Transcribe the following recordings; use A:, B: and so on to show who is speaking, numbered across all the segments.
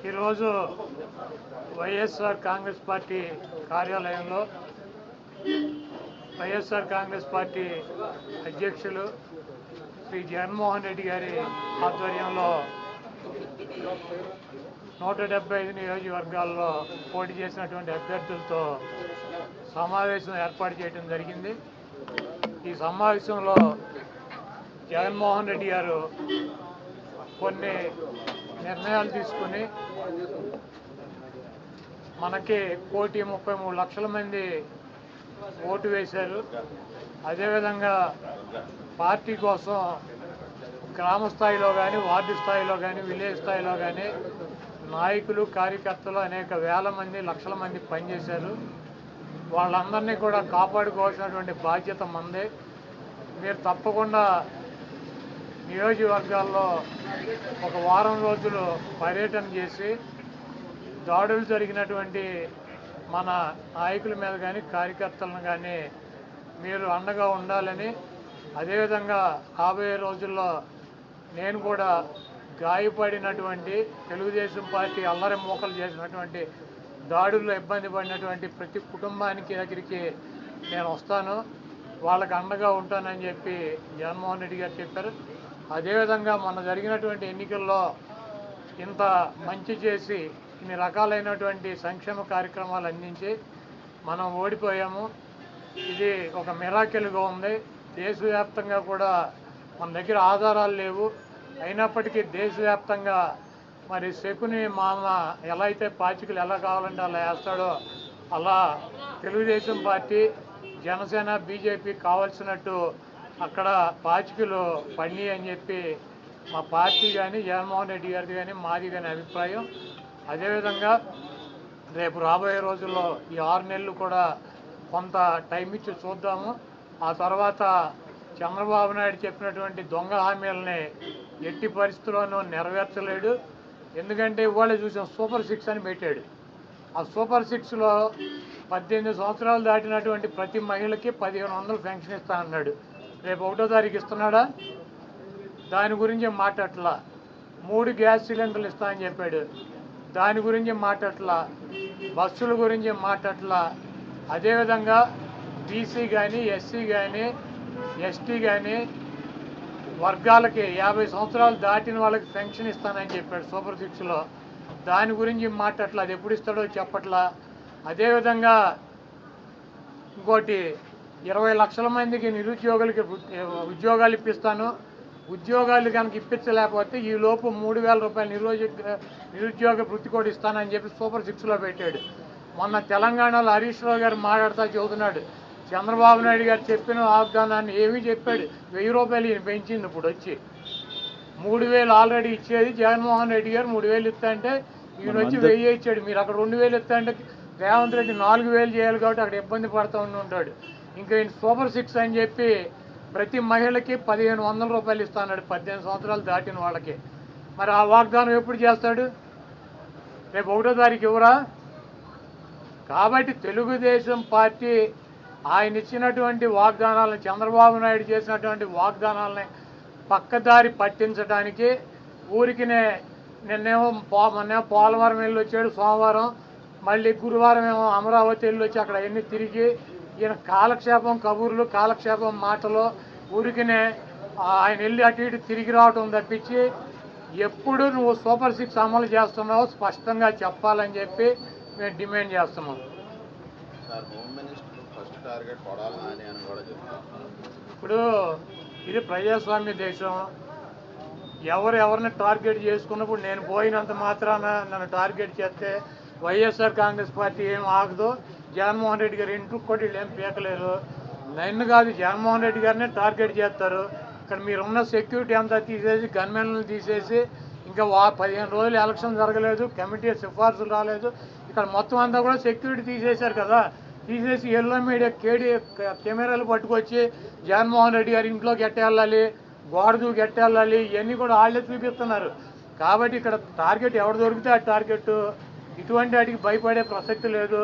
A: ఈరోజు వైఎస్ఆర్ కాంగ్రెస్ పార్టీ కార్యాలయంలో వైఎస్ఆర్ కాంగ్రెస్ పార్టీ అధ్యక్షులు శ్రీ జగన్మోహన్ రెడ్డి గారి ఆధ్వర్యంలో 175 నియోజకవర్గాల్లో పోటీ చేసినటువంటి అభ్యర్థులతో సమావేశం ఏర్పాటు చేయడం జరిగింది. ఈ సమావేశంలో జగన్మోహన్ రెడ్డి గారు కొన్ని నిర్ణయాలు తీసుకుని మనకి 1,33,00,000 మంది ఓటు వేశారు. అదేవిధంగా పార్టీ కోసం గ్రామ స్థాయిలో కానీ, వార్డు స్థాయిలో కానీ, విలేజ్ స్థాయిలో కానీ నాయకులు, కార్యకర్తలు అనేక వేల మంది, లక్షల మంది పనిచేశారు. వాళ్ళందరినీ కూడా కాపాడుకోవాల్సినటువంటి బాధ్యత మందే. మీరు తప్పకుండా నియోజకవర్గాల్లో ఒక వారం రోజులు పర్యటన చేసి దాడులు జరిగినటువంటి మన నాయకుల మీద కానీ, కార్యకర్తలను కానీ మీరు అండగా ఉండాలని, అదేవిధంగా రాబోయే రోజుల్లో నేను కూడా గాయపడినటువంటి తెలుగుదేశం పార్టీ అల్లరి మూకలు చేసినటువంటి దాడుల్లో ఇబ్బంది పడినటువంటి ప్రతి కుటుంబానికి దగ్గరికి నేను వస్తాను, వాళ్ళకి అండగా ఉంటానని చెప్పి జగన్మోహన్ రెడ్డి గారు చెప్పారు. అదేవిధంగా మొన్న జరిగినటువంటి ఎన్నికల్లో ఇంత మంచి చేసి ఇన్ని రకాలైనటువంటి సంక్షేమ కార్యక్రమాలు అందించి మనం ఓడిపోయాము. ఇది ఒక మిరాకిల్గా ఉంది. దేశవ్యాప్తంగా కూడా మన దగ్గర ఆధారాలు లేవు, అయినప్పటికీ దేశవ్యాప్తంగా మరి శకుని మామ ఎలా అయితే పాచికలు ఎలా కావాలంటే అలా వేస్తాడో అలా తెలుగుదేశం పార్టీ, జనసేన, బీజేపీ కావాల్సినట్టు అక్కడ పాచికలు పడినాయి అని చెప్పి మా పార్టీ కానీ, జగన్మోహన్ రెడ్డి గారిది కానీ, మాది కానీ అభిప్రాయం. అదేవిధంగా రేపు రాబోయే రోజుల్లో ఈ 6 నెలలు కూడా కొంత టైం ఇచ్చి చూద్దాము. ఆ తర్వాత చంద్రబాబు నాయుడు చెప్పినటువంటి దొంగ హామీలని ఎట్టి పరిస్థితుల్లోనూ నెరవేర్చలేడు. ఎందుకంటే ఇవాళ చూసాం సూపర్ 6 అని పెట్టాడు. ఆ సూపర్ 6లో 18 సంవత్సరాలు దాటినటువంటి ప్రతి మహిళకి 1,500 పెన్షన్ ఇస్తా అన్నాడు. రేపు 1వ తారీఖు ఇస్తున్నాడా? దాని గురించి మాట్లాడట్లా. 3 గ్యాస్ సిలిండర్లు ఇస్తా అని చెప్పాడు, దాని గురించి మాట్లాడట్లా. బస్సుల గురించి మాట్లాడట్లా. అదేవిధంగా బీసీ కానీ, ఎస్సీ కానీ, ఎస్టీ కానీ వర్గాలకి 50 సంవత్సరాలు దాటిన వాళ్ళకి పెన్షన్ ఇస్తానని చెప్పాడు సూపర్ 6లో, దాని గురించి మాట్లాడట్లా. అది ఎప్పుడు ఇస్తాడో చెప్పట్లా. అదేవిధంగా ఇంకోటి 20 లక్షల మందికి నిరుద్యోగులకి ఉద్యోగాలు ఇప్పిస్తాను, ఉద్యోగాలు కనుక ఇప్పించలేకపోతే ఈ లోపు 3,000 రూపాయలు నిరుద్యోగ వృత్తి కూడా ఇస్తానని చెప్పి సూపర్ 6లో పెట్టాడు. మొన్న తెలంగాణలో హరీష్ రావు గారు మాట్లాడుతూ చెబుతున్నాడు, చంద్రబాబు నాయుడు గారు చెప్పిన వాగ్దానాన్ని ఏమీ చెప్పాడు. 1000 రూపాయలు ఈయన పెంచింది. ఇప్పుడు వచ్చి 3,000 ఆల్రెడీ ఇచ్చేది జగన్మోహన్ రెడ్డి గారు 3,000 ఇస్తా అంటే ఈయన వచ్చి 1000 ఇచ్చాడు. మీరు అక్కడ 2,000 ఇస్తా అంటే రేవంత్ రెడ్డి 4,000 చేయాలి కాబట్టి అక్కడ ఇబ్బంది పడుతూ ఉంటాడు. ఇంకా ఈయన సూపర్ 6 అని చెప్పి ప్రతి మహిళకి 1,500 రూపాయలు ఇస్తా అన్నాడు 18 సంవత్సరాలు దాటిన వాళ్ళకి. మరి ఆ వాగ్దానం ఎప్పుడు చేస్తాడు? రేపు 1వ తారీఖు ఇవ్వరా? కాబట్టి తెలుగుదేశం పార్టీ ఆయన ఇచ్చినటువంటి వాగ్దానాలను, చంద్రబాబు నాయుడు చేసినటువంటి వాగ్దానాలని పక్కదారి పట్టించడానికి ఊరికినే నిన్నేమో పోలవరం వెళ్ళి వచ్చాడు సోమవారం, మళ్ళీ గురువారం ఏమో అమరావతి వెళ్ళి వచ్చి అక్కడ అన్నీ తిరిగి ఈయన కాలక్షేపం కబుర్లు, కాలక్షేపం మాటలు, ఊరికినే ఆయన వెళ్ళి అటు ఇటు తిరిగి రావటం తప్పించి ఎప్పుడు నువ్వు సూపర్ 6 అమలు చేస్తున్నావో స్పష్టంగా చెప్పాలని చెప్పి మేము డిమాండ్ చేస్తున్నాం. ఇప్పుడు ఇది ప్రజాస్వామ్య దేశం. ఎవరిని టార్గెట్ చేసుకున్నప్పుడు నేను పోయినంత మాత్రాన నన్ను టార్గెట్ చేస్తే వైఎస్ఆర్ కాంగ్రెస్ పార్టీ ఏం ఆగదు. జగన్మోహన్ రెడ్డి గారు ఇంటికి కూడా వీళ్ళు ఏం పీకలేరు. నన్ను కాదు, జగన్మోహన్ రెడ్డి గారినే టార్గెట్ చేస్తారు. ఇక్కడ మీరున్న సెక్యూరిటీ అంతా తీసేసి, గన్మెన్లను తీసేసి, ఇంకా 15 రోజులు ఎలక్షన్ జరగలేదు, కమిటీ సిఫార్సులు రాలేదు, ఇక్కడ మొత్తం అంతా కూడా సెక్యూరిటీ తీసేశారు కదా. తీసేసి ఎల్లో మీడియా కెమెరాలు పట్టుకొచ్చి జగన్మోహన్ రెడ్డి గారి ఇంట్లోకి ఎట్టేళ్ళాలి, గోడదు ఎట్టేళ్ళాలి, ఇవన్నీ కూడా వాళ్ళే చూపిస్తున్నారు. కాబట్టి ఇక్కడ టార్గెట్ ఎవరు దొరికితే ఆ టార్గెట్. ఇటువంటి వాటికి భయపడే ప్రసక్తి లేదు.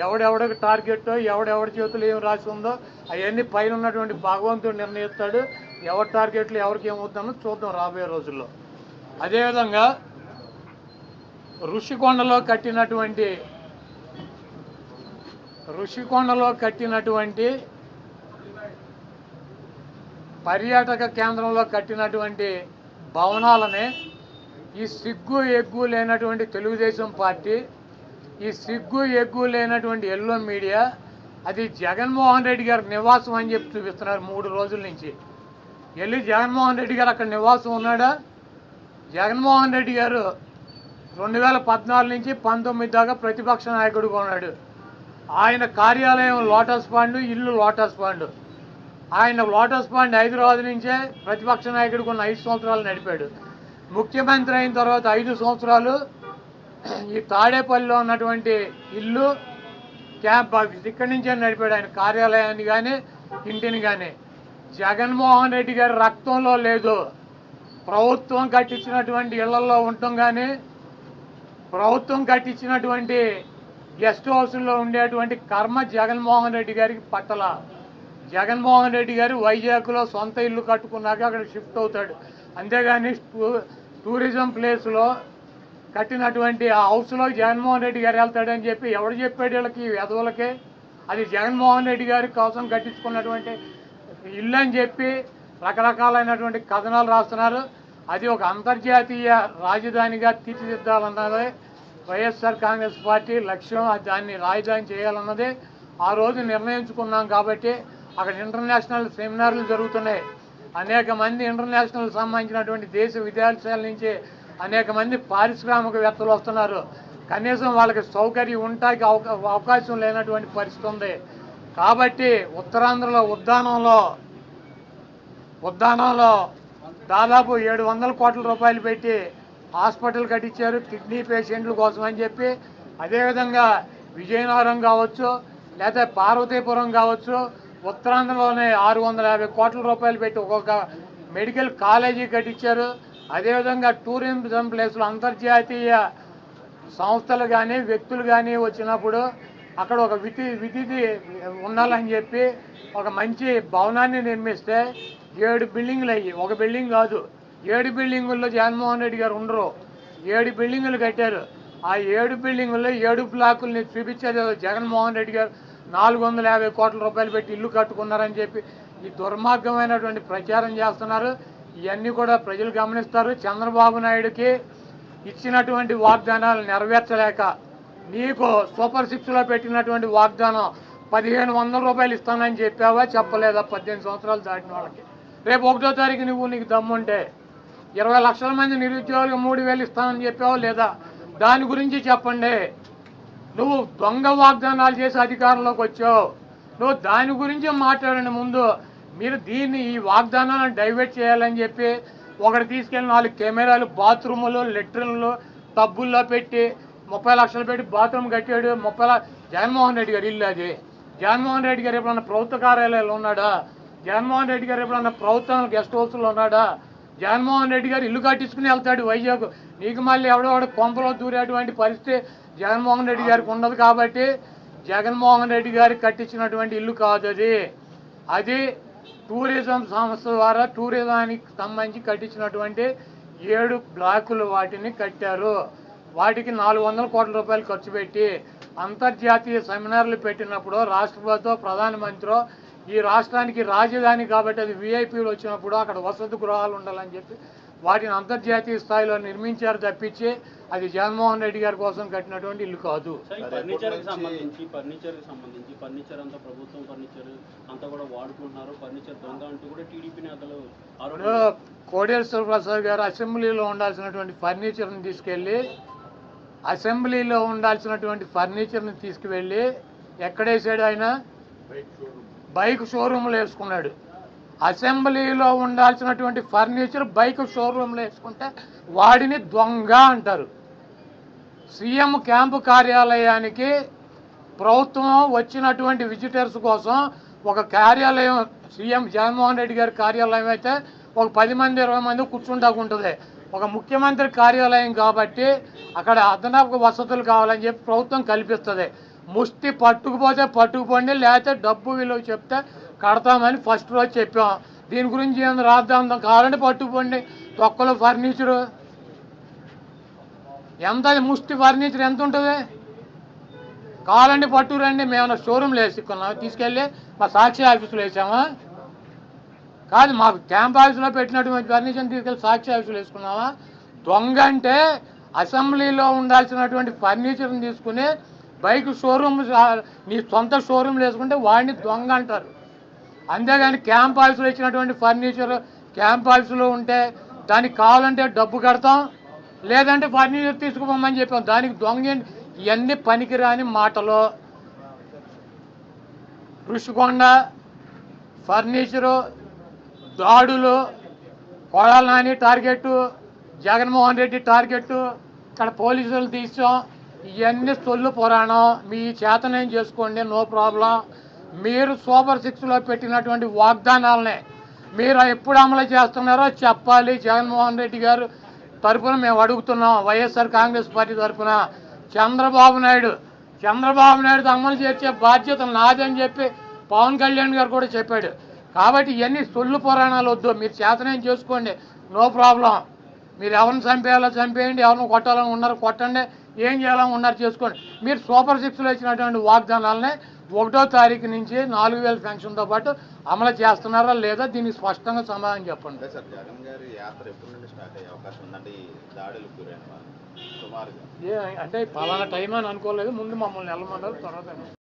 A: ఎవడెవడికి టార్గెట్, ఎవడెవడి చేతులు ఏం రాసి ఉందో అవన్నీ పైన ఉన్నటువంటి భగవంతుడు నిర్ణయిస్తాడు. ఎవరి టార్గెట్లు ఎవరికి ఏమవుతుందో చూద్దాం రాబోయే రోజుల్లో. అదేవిధంగా ఋషికొండలో కట్టినటువంటి పర్యాటక కేంద్రంలో కట్టినటువంటి భవనాలనే ఈ సిగ్గు ఎగ్గు లేనటువంటి తెలుగుదేశం పార్టీ, ఈ సిగ్గు ఎగ్గు లేనటువంటి ఎల్లో మీడియా అది జగన్మోహన్ రెడ్డి గారి నివాసం అని చెప్పి చూపిస్తున్నారు 3 రోజుల నుంచి. వెళ్ళి జగన్మోహన్ రెడ్డి గారు అక్కడ నివాసం ఉన్నాడా? జగన్మోహన్ రెడ్డి గారు 2014 నుంచి 19 దాకా ప్రతిపక్ష నాయకుడిగా ఉన్నాడు. ఆయన కార్యాలయం లోటస్ పాండ్, ఇల్లు లోటస్ పాండ్. ఆయన లోటస్ పాండ్ హైదరాబాద్ నుంచే ప్రతిపక్ష నాయకుడికి ఉన్న 5 సంవత్సరాలు నడిపాడు. ముఖ్యమంత్రి అయిన తర్వాత 5 సంవత్సరాలు ఈ తాడేపల్లిలో ఉన్నటువంటి ఇల్లు క్యాంప్ ఆఫీస్ ఇక్కడి నుంచే నడిపాడు ఆయన కార్యాలయాన్ని కానీ ఇంటిని కానీ. జగన్మోహన్ రెడ్డి గారి రక్తంలో లేదు. ప్రభుత్వం కట్టించినటువంటి ఇళ్లలో ఉండటం కానీ, ప్రభుత్వం కట్టించినటువంటి గెస్ట్ హౌస్లో ఉండేటువంటి కర్మ జగన్మోహన్ రెడ్డి గారికి పట్టల. జగన్మోహన్ రెడ్డి గారు వైజాగ్లో సొంత ఇల్లు కట్టుకున్నాక అక్కడ షిఫ్ట్ అవుతాడు. అంతేగాని టూరిజం ప్లేస్లో కట్టినటువంటి ఆ హౌస్లో జగన్మోహన్ రెడ్డి గారు వెళ్తాడని చెప్పి ఎవడు చెప్పాడు వీళ్ళకి, వెధవులకే? అది జగన్మోహన్ రెడ్డి గారి కోసం కట్టించుకున్నటువంటి ఇల్లు అని చెప్పి రకరకాలైనటువంటి కథనాలు రాస్తున్నారు. అది ఒక అంతర్జాతీయ రాజధానిగా తీర్చిదిద్దాలన్నదే వైఎస్ఆర్ కాంగ్రెస్ పార్టీ లక్ష్యం. దాన్ని రాజధాని చేయాలన్నదే ఆ రోజు నిర్ణయించుకున్నాం. కాబట్టి అక్కడ ఇంటర్నేషనల్ సెమినార్లు జరుగుతున్నాయి. అనేక మంది ఇంటర్నేషనల్ సంబంధించినటువంటి దేశ విదేశాల నుంచి అనేక మంది పారిశ్రామికవేత్తలు వస్తున్నారు. కనీసం వాళ్ళకి సౌకర్యం ఉండటానికి అవకాశం లేనటువంటి పరిస్థితి ఉంది. కాబట్టి ఉత్తరాంధ్రలో ఉద్దానంలో దాదాపు 700 కోట్ల రూపాయలు పెట్టి హాస్పిటల్ కట్టించారు కిడ్నీ పేషెంట్ల కోసం అని చెప్పి. అదేవిధంగా విజయనగరం కావచ్చు, లేదా పార్వతీపురం కావచ్చు, ఉత్తరాంధ్రలోనే 650 కోట్ల రూపాయలు పెట్టి ఒక్కొక్క మెడికల్ కాలేజీ కట్టించారు. అదేవిధంగా టూరిజం ప్లేస్లో అంతర్జాతీయ సంస్థలు కానీ వ్యక్తులు కానీ వచ్చినప్పుడు అక్కడ ఒక విధి ఉండాలని చెప్పి ఒక మంచి భవనాన్ని నిర్మిస్తే 7 బిల్డింగులు అయ్యి, ఒక బిల్డింగ్ కాదు 7 బిల్డింగుల్లో జగన్మోహన్ రెడ్డి గారు ఉండరు. 7 బిల్డింగులు కట్టారు. ఆ 7 బిల్డింగుల్లో 7 బ్లాకుల్ని చూపించేది జగన్మోహన్ రెడ్డి గారు 450 కోట్ల రూపాయలు పెట్టి ఇల్లు కట్టుకున్నారని చెప్పి ఈ దుర్మార్గమైనటువంటి ప్రచారం చేస్తున్నారు. ఇవన్నీ కూడా ప్రజలు గమనిస్తారు. చంద్రబాబు నాయుడుకి ఇచ్చినటువంటి వాగ్దానాలు నెరవేర్చలేక నీకు సూపర్ 6లో పెట్టినటువంటి వాగ్దానం 1500 రూపాయలు ఇస్తానని చెప్పావా, చెప్పలేదా? 18 సంవత్సరాలు దాటిన వాళ్ళకి రేపు 1వ తారీఖు నీకు దమ్ముంటే 20 లక్షల మంది నిరుద్యోగులకు 3000 ఇస్తానని చెప్పావా లేదా? దాని గురించి చెప్పండి. నువ్వు దొంగ వాగ్దానాలు చేసి అధికారంలోకి వచ్చావు. నువ్వు దాని గురించి మాట్లాడండి ముందు. మీరు ఈ వాగ్దానాలను డైవర్ట్ చేయాలని చెప్పి ఒకటి తీసుకెళ్ళి 4 కెమెరాలు బాత్రూములు లెట్రిన్లు టబ్బుల్లో పెట్టి 30 లక్షలు పెట్టి బాత్రూమ్ కట్టాడు. జగన్మోహన్ రెడ్డి గారు ఇల్లు అది. జగన్మోహన్ రెడ్డి గారు ఎప్పుడన్నా ప్రభుత్వ కార్యాలయాలు ఉన్నాడా? జగన్మోహన్ రెడ్డి గారు ఎప్పుడన్నా ప్రభుత్వం గెస్ట్ హౌస్లో ఉన్నాడా? జగన్మోహన్ రెడ్డి గారు ఇల్లు కట్టించుకుని వెళ్తాడు వైజాగ్. నీకు మళ్ళీ ఎవడో కొంపలో దూరేటువంటి పరిస్థితి జగన్మోహన్ రెడ్డి గారికి ఉండదు. కాబట్టి జగన్మోహన్ రెడ్డి గారికి కట్టించినటువంటి ఇల్లు కాదు అది టూరిజం సంస్థ ద్వారా టూరిజానికి సంబంధించి కట్టించినటువంటి 7 బ్లాకులు వాటిని కట్టారు. వాటికి 400 కోట్ల రూపాయలు ఖర్చు పెట్టి అంతర్జాతీయ సెమినార్లు పెట్టినప్పుడు రాష్ట్రపతితో ప్రధానమంత్రి ఈ రాష్ట్రానికి రాజధాని కాబట్టి అది విఐపీలు వచ్చినప్పుడు అక్కడ వసతి గృహాలు ఉండాలని చెప్పి వాటిని అంతర్జాతీయ స్థాయిలో నిర్మించారు తప్పించి అది జగన్మోహన్ రెడ్డి గారి కోసం కట్టినటువంటి ఇల్లు కాదు.
B: ఫర్నిచర్కి సంబంధించి ఫర్నిచర్ అంతా ప్రభుత్వం ఫర్నిచర్ అంతా కూడా వాడుకుంటున్నారు. ఫర్నిచర్ దొంగ అంటూ కూడా టీడీపీ నేతలు
A: కోడేశ్వర ప్రసాద్ గారు అసెంబ్లీలో ఉండాల్సినటువంటి ఫర్నిచర్ని తీసుకువెళ్ళి ఎక్కడేసాడు? ఆయన బైక్ షోరూమ్లో వేసుకున్నాడు. అసెంబ్లీలో ఉండాల్సినటువంటి ఫర్నిచర్ బైక్ షోరూమ్లో వేసుకుంటే వాడిని దొంగ అంటారు. సీఎం క్యాంపు కార్యాలయానికి ప్రభుత్వం వచ్చినటువంటి విజిటర్స్ కోసం ఒక కార్యాలయం సీఎం జగన్మోహన్ రెడ్డి గారి కార్యాలయం అయితే ఒక 10 మంది 20 మంది కూర్చుంటాకుంటుంది. ఒక ముఖ్యమంత్రి కార్యాలయం కాబట్టి అక్కడ అదనపు వసతులు కావాలని చెప్పి ప్రభుత్వం కల్పిస్తుంది. ముష్టి పట్టుకుపోతే పట్టుకుపోండి, లేకపోతే డబ్బు విలువ చెప్తే కడతామని ఫస్ట్ రోజు చెప్పాం. దీని గురించి ఏమైనా రాద్దాం కావాలంటే పట్టుకుపోండి. తొక్కలో ఫర్నిచరు ఎంత ముష్టి ఫర్నిచర్ ఎంత ఉంటుంది? కావాలండి పట్టురండి, మేము షోరూమ్లో వేసుకున్నాం, తీసుకెళ్ళి మా సాక్షి ఆఫీసులో వేసామా? కాదు, మాకు క్యాంప్ ఆఫీసులో పెట్టినటువంటి ఫర్నిచర్ని తీసుకెళ్ళి సాక్షి ఆఫీసులో వేసుకున్నామా? దొంగ అంటే అసెంబ్లీలో ఉండాల్సినటువంటి ఫర్నిచర్ని తీసుకుని బైక్ షోరూమ్, నీ సొంత షోరూమ్లో వేసుకుంటే వాడిని దొంగ అంటారు. అంతేగాని క్యాంప్ ఆఫీసులో ఇచ్చినటువంటి ఫర్నిచర్ క్యాంప్ ఆఫీసులో ఉంటే దానికి కావాలంటే డబ్బు కడతాం, లేదంటే ఫర్నిచర్ తీసుకుపోమని చెప్పాం. దానికి దొంగ ఇవన్నీ పనికిరాని మాటలు. ఋషికొండ ఫర్నిచరు, దాడులు, కొడాల నాని టార్గెట్, జగన్మోహన్ రెడ్డి టార్గెట్, ఇక్కడ పోలీసులు తీసాం, ఇవన్నీ సొల్లు పురాణం. మీ చేతనేం చేసుకోండి, నో ప్రాబ్లం. మీరు సూపర్ 6లో పెట్టినటువంటి వాగ్దానాలనే మీరు ఎప్పుడు అమలు చేస్తున్నారో చెప్పాలి. జగన్మోహన్ రెడ్డి గారు తరఫున మేము అడుగుతున్నాం, వైఎస్ఆర్ కాంగ్రెస్ పార్టీ తరఫున. చంద్రబాబు నాయుడు అమలు చేసే బాధ్యత నాదని చెప్పి పవన్ కళ్యాణ్ గారు కూడా చెప్పాడు. కాబట్టి ఇవన్నీ సొల్లు పురాణాలు వద్దు, మీరు చేతనేం చేసుకోండి, నో ప్రాబ్లం. మీరు ఎవరిని చంపేయాలో చంపేయండి, ఎవరిని కొట్టాలని ఉన్నారు కొట్టండి, ఏం చేయాలని ఉన్నారు చేసుకోండి. మీరు సూపర్ 6లో ఇచ్చినటువంటి వాగ్దానాలనే 1వ తారీఖు నుంచి 4000 పెన్షన్తో పాటు అమలు చేస్తున్నారా లేదా, దీనికి స్పష్టంగా సమాధానం చెప్పండి.
C: సార్, జగన్ గారి యాత్ర ఎప్పటి నుండి స్టార్ట్ అయ్యే అవకాశం ఉందంటే ఈ దాడులకు గురైన సుమారుగా?
A: అంటే పలానా టైం అని అనుకోలేదు, ముందు మమ్మల్ని వెళ్ళమన్నారు, తర్వాత